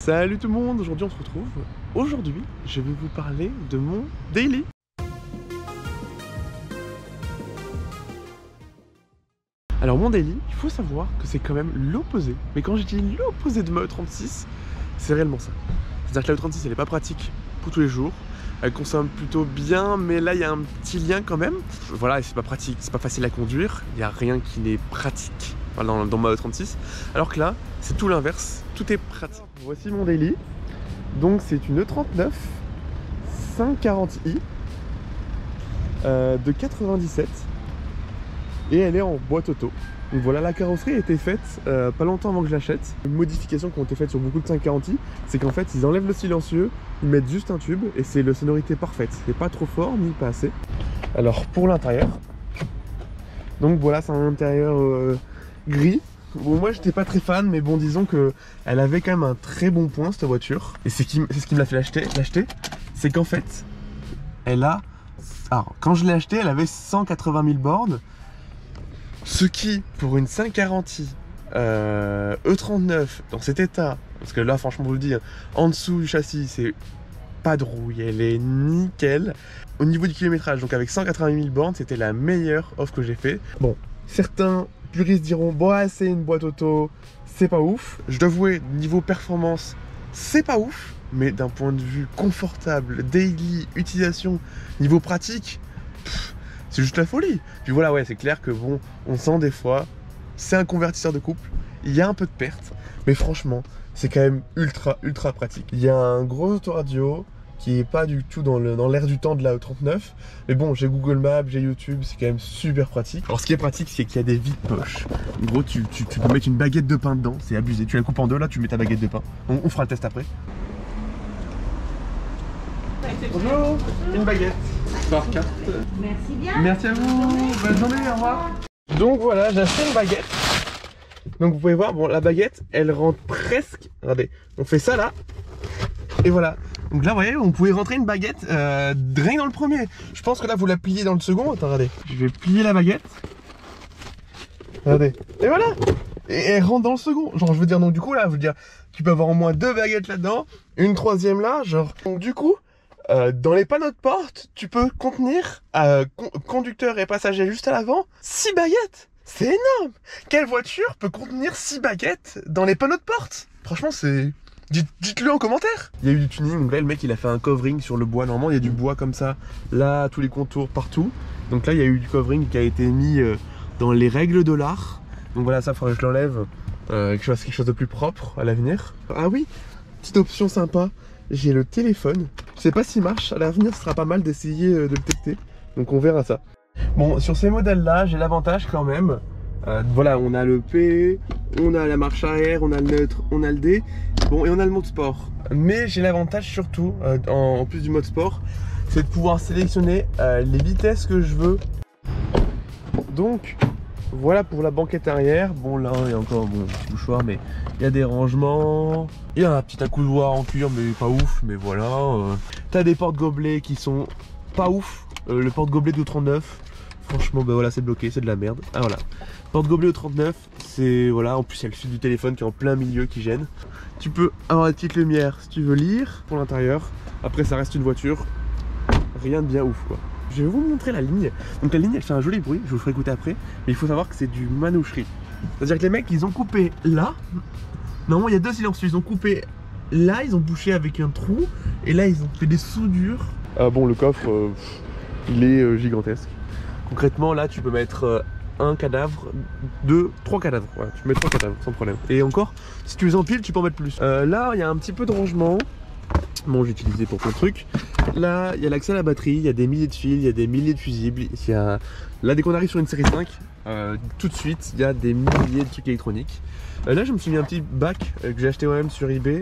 Salut tout le monde, aujourd'hui on se retrouve. Aujourd'hui, je vais vous parler de mon daily. Alors mon daily, il faut savoir que c'est quand même l'opposé. Mais quand je dis l'opposé de ma E36, c'est réellement ça. C'est-à-dire que la E36 elle est pas pratique pour tous les jours. Elle consomme plutôt bien, mais là il y a un petit lien quand même. Voilà, et c'est pas pratique, c'est pas facile à conduire. Il n'y a rien qui n'est pratique dans ma E36. Alors que là, c'est tout l'inverse, tout est pratique. Voici mon daily. Donc c'est une E39 540i de 97 et elle est en boîte auto. Donc voilà, la carrosserie a été faite pas longtemps avant que je l'achète. Une modification qui ont été faites sur beaucoup de 540i, c'est qu'en fait ils enlèvent le silencieux, ils mettent juste un tube et c'est la sonorité parfaite. C'est pas trop fort ni pas assez. Alors pour l'intérieur, donc voilà, c'est un intérieur gris. Bon, moi j'étais pas très fan, mais bon, disons que elle avait quand même un très bon point cette voiture. Et c'est ce qui me l'a fait l'acheter, c'est qu'en fait, elle a... Alors, quand je l'ai acheté, elle avait 180 000 bornes. Ce qui, pour une 540i E39 dans cet état, parce que là franchement je vous le dis, en dessous du châssis c'est pas de rouille, elle est nickel. Au niveau du kilométrage, donc avec 180 000 bornes, c'était la meilleure offre que j'ai fait. Bon, certains puristes diront, bon c'est une boîte auto, c'est pas ouf. Je dois avouer, niveau performance, c'est pas ouf, mais d'un point de vue confortable, daily, utilisation, niveau pratique, c'est juste la folie. Puis voilà, ouais, c'est clair que bon, on sent des fois, c'est un convertisseur de couple, il y a un peu de perte, mais franchement, c'est quand même ultra pratique. Il y a un gros autoradio qui est pas du tout dans l'air du temps de la E39, mais bon, j'ai Google Maps, j'ai YouTube, c'est quand même super pratique. Alors ce qui est pratique, c'est qu'il y a des vides poches. En gros, tu peux mettre une baguette de pain dedans, c'est abusé. Tu la coupes en deux, là, tu mets ta baguette de pain. On fera le test après. Bonjour, une baguette. Par carte. Merci bien. Merci à vous. Bonne journée, au revoir. Donc voilà, j'ai acheté une baguette. Donc vous pouvez voir, bon, la baguette, elle rentre presque. Regardez, on fait ça là. Et voilà. Donc là, vous voyez, on pouvait rentrer une baguette rien dans le premier. Je pense que là, vous la pliez dans le second. Attends, regardez. Je vais plier la baguette. Regardez. Et voilà. Et elle rentre dans le second. Genre, je veux dire, donc du coup, là, je veux dire, tu peux avoir au moins 2 baguettes là-dedans. Une troisième là, genre. Donc du coup, dans les panneaux de porte, tu peux contenir conducteur et passager juste à l'avant 6 baguettes. C'est énorme. Quelle voiture peut contenir 6 baguettes dans les panneaux de porte? Franchement, c'est... Dites-le en commentaire. Il y a eu du tuning, donc là le mec il a fait un covering sur le bois. Normalement il y a du bois comme ça, là tous les contours partout. Donc là il y a eu du covering qui a été mis dans les règles de l'art. Donc voilà, ça faudrait que je l'enlève, que je fasse quelque chose de plus propre à l'avenir. Ah oui, petite option sympa, j'ai le téléphone. Je sais pas s'il marche, à l'avenir ce sera pas mal d'essayer de le tester. Donc on verra ça. Bon, sur ces modèles là, j'ai l'avantage quand même. Voilà, on a le P, on a la marche arrière, on a le neutre, on a le D, bon, et on a le mode sport. Mais j'ai l'avantage surtout, en plus du mode sport, c'est de pouvoir sélectionner les vitesses que je veux. Donc, voilà pour la banquette arrière. Bon, là, il y a encore un petit bouchoir, mais il y a des rangements. Il y a un petit accoudoir en cuir, mais pas ouf, mais voilà. T'as des porte-gobelets qui sont pas ouf. Le porte-gobelet de 39. Franchement, bah voilà, c'est bloqué, c'est de la merde. Ah voilà, porte-gobelet au 39, c'est voilà, en plus il y a le fil du téléphone qui est en plein milieu qui gêne. Tu peux avoir des petites lumières si tu veux lire pour l'intérieur. Après ça reste une voiture, rien de bien ouf quoi. Je vais vous montrer la ligne. Donc la ligne elle fait un joli bruit, je vous le ferai écouter après. Mais il faut savoir que c'est du manoucherie. C'est-à-dire que les mecs ils ont coupé là. Normalement il y a 2 silencieux, ils ont coupé là, ils ont bouché avec un trou. Et là ils ont fait des soudures. Bon le coffre, il est gigantesque. Concrètement, là, tu peux mettre un cadavre, 2, 3 cadavres. Voilà, tu peux mettre 3 cadavres sans problème. Et encore, si tu les empiles, tu peux en mettre plus. Là, il y a un petit peu de rangement. Bon, j'ai utilisé pour plein de trucs. Là, il y a l'accès à la batterie, il y a des milliers de fils, il y a des milliers de fusibles. Il y a... Là, dès qu'on arrive sur une série 5, tout de suite, il y a des milliers de trucs électroniques. Là, je me suis mis un petit bac que j'ai acheté moi-même sur eBay,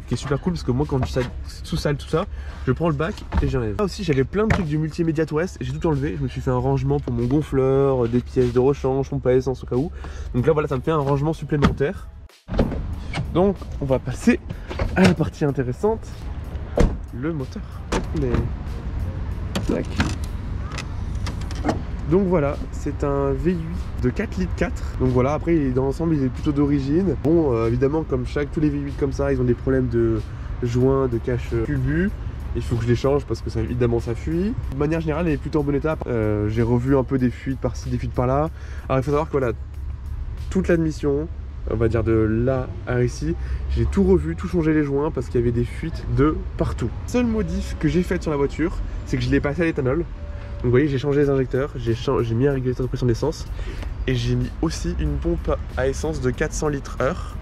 qui est super cool parce que moi, quand je sous-sale tout ça, je prends le bac et j'enlève. Là aussi, j'avais plein de trucs du multimédia West et j'ai tout enlevé. Je me suis fait un rangement pour mon gonfleur, des pièces de rechange, pompe à essence au cas où. Donc là, voilà, ça me fait un rangement supplémentaire. Donc, on va passer à la partie intéressante, le moteur. Donc voilà, c'est un V8 de 4 litres 4. Donc voilà, après dans l'ensemble il est plutôt d'origine. Bon évidemment comme tous les V8 comme ça, ils ont des problèmes de joints, de cache culbut. Il faut que je les change parce que ça, évidemment ça fuit. De manière générale elle est plutôt en bon état. J'ai revu un peu des fuites par-ci, des fuites par-là. Alors il faut savoir que voilà, toute l'admission, on va dire de là à ici, j'ai tout revu, tout changé les joints parce qu'il y avait des fuites de partout. Seule modif que j'ai faite sur la voiture, c'est que je l'ai passé à l'éthanol. Donc vous voyez, j'ai changé les injecteurs, j'ai mis un régulateur de pression d'essence et j'ai mis aussi une pompe à essence de 400 litres heure.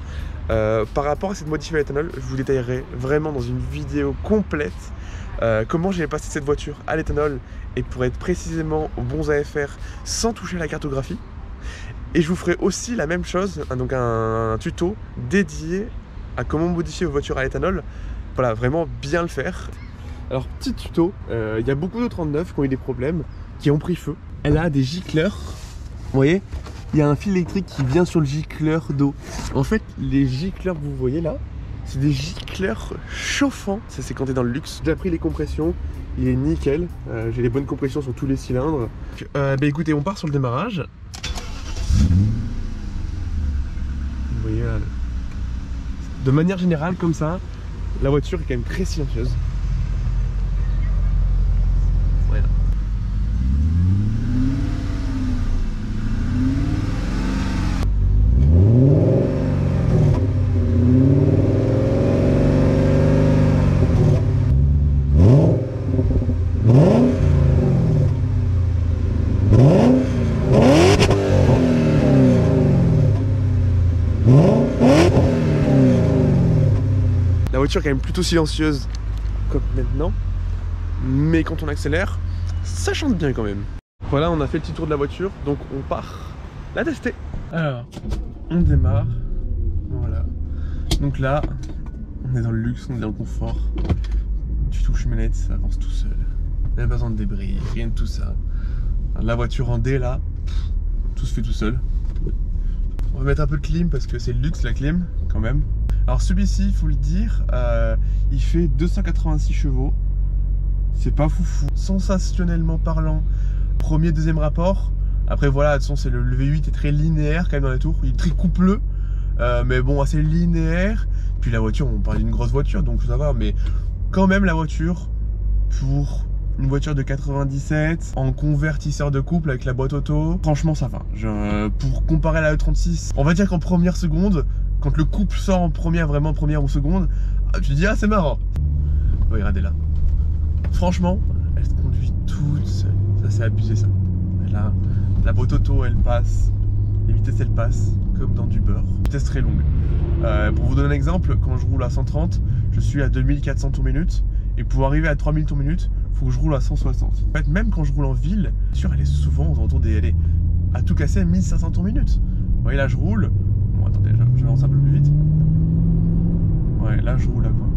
Par rapport à cette modif à l'éthanol, je vous détaillerai vraiment dans une vidéo complète comment j'ai passé cette voiture à l'éthanol et pour être précisément aux bons AFR sans toucher à la cartographie. Et je vous ferai aussi la même chose, donc un tuto dédié à comment modifier vos voitures à l'éthanol. Voilà, vraiment bien le faire. Alors petit tuto, il y a beaucoup de 39 qui ont eu des problèmes, qui ont pris feu. Elle a des gicleurs, vous voyez, il y a un fil électrique qui vient sur le gicleur d'eau. En fait, les gicleurs que vous voyez là, c'est des gicleurs chauffants. Ça c'est quand tu es dans le luxe. J'ai pris les compressions, il est nickel. J'ai les bonnes compressions sur tous les cylindres. Écoutez, on part sur le démarrage. Vous voyez là, de manière générale comme ça, la voiture est quand même très silencieuse. Voilà. La voiture est quand même plutôt silencieuse comme maintenant, mais quand on accélère, ça chante bien quand même. Voilà, on a fait le petit tour de la voiture, donc on part la tester. Alors, on démarre, voilà. Donc là, on est dans le luxe, on est dans le confort. Tu touches manette, ça avance tout seul. Il n'y a pas besoin de débris, rien de tout ça. La voiture en D là, tout se fait tout seul. On va mettre un peu de clim parce que c'est le luxe la clim quand même. Alors celui-ci, il faut le dire, il fait 286 chevaux. C'est pas foufou. Sensationnellement parlant, premier, deuxième rapport. Après voilà, de toute façon, le V8 est très linéaire quand même dans la tour. Il est très coupleux, mais bon, assez linéaire. Puis la voiture, on parle d'une grosse voiture, donc ça va. Mais quand même la voiture, pour une voiture de 97, en convertisseur de couple avec la boîte auto, franchement ça va. Pour comparer à la E36, on va dire qu'en première seconde, quand le couple sort en première, vraiment première ou seconde, tu te dis ah c'est marrant. Regardez là. Franchement, elle se conduit toute seule. Ça c'est abusé ça. Là, la boîte auto elle passe, les vitesses elles passent comme dans du beurre. Vitesse très longue. Pour vous donner un exemple, quand je roule à 130, je suis à 2400 tours minute. Et pour arriver à 3000 tours minute, il faut que je roule à 160. En fait, même quand je roule en ville, la voiture elle est souvent aux alentours des... Elle est à tout casser à 1500 tours minute. Vous voyez là je roule. Bon attendez, je lance un peu plus vite. Ouais, là je roule à quoi?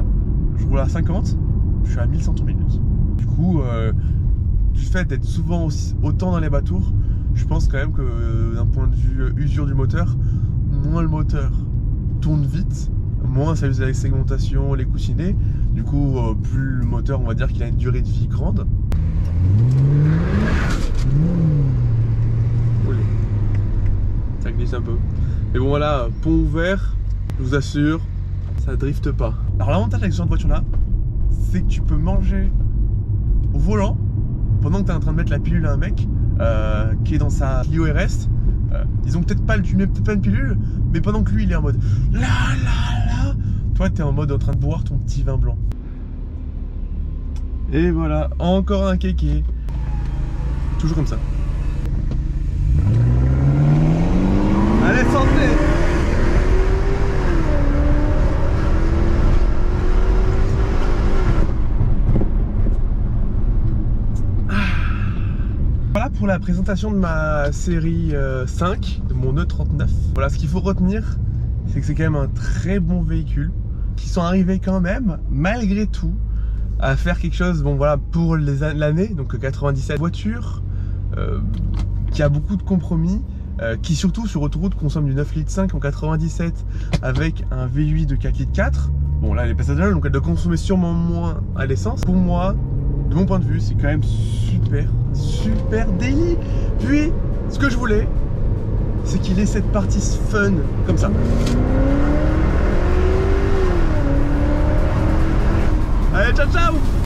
Je roule à 50, je suis à 1100 tours minute. Du coup, du fait d'être souvent autant dans les bas-tours, je pense quand même que d'un point de vue usure du moteur, moins le moteur tourne vite, moins ça use la segmentation, les coussinets. Du coup, plus le moteur, on va dire qu'il a une durée de vie grande. Ça glisse un peu. Mais bon voilà, pont ouvert, je vous assure, ça drifte pas. Alors l'avantage avec ce genre de voiture là, c'est que tu peux manger au volant pendant que tu es en train de mettre la pilule à un mec qui est dans sa Clio RS. Ils ont peut-être pas une pilule, mais pendant que lui il est en mode là, toi tu es en mode en train de boire ton petit vin blanc. Et voilà, encore un kéké. Toujours comme ça. Allez, santé! Voilà pour la présentation de ma série 5, de mon E39. Voilà, ce qu'il faut retenir, c'est que c'est quand même un très bon véhicule, qui sont arrivés quand même, malgré tout, à faire quelque chose, bon voilà, pour l'année, donc 97 voitures, qui a beaucoup de compromis, qui surtout sur autoroute consomme du 9,5 litres en 97 avec un V8 de 4,4 litres. Bon là elle est pas donc elle doit consommer sûrement moins à l'essence. Pour moi, de mon point de vue, c'est quand même super daily. Puis, ce que je voulais, c'est qu'il ait cette partie fun, comme ça. Allez, ciao ciao!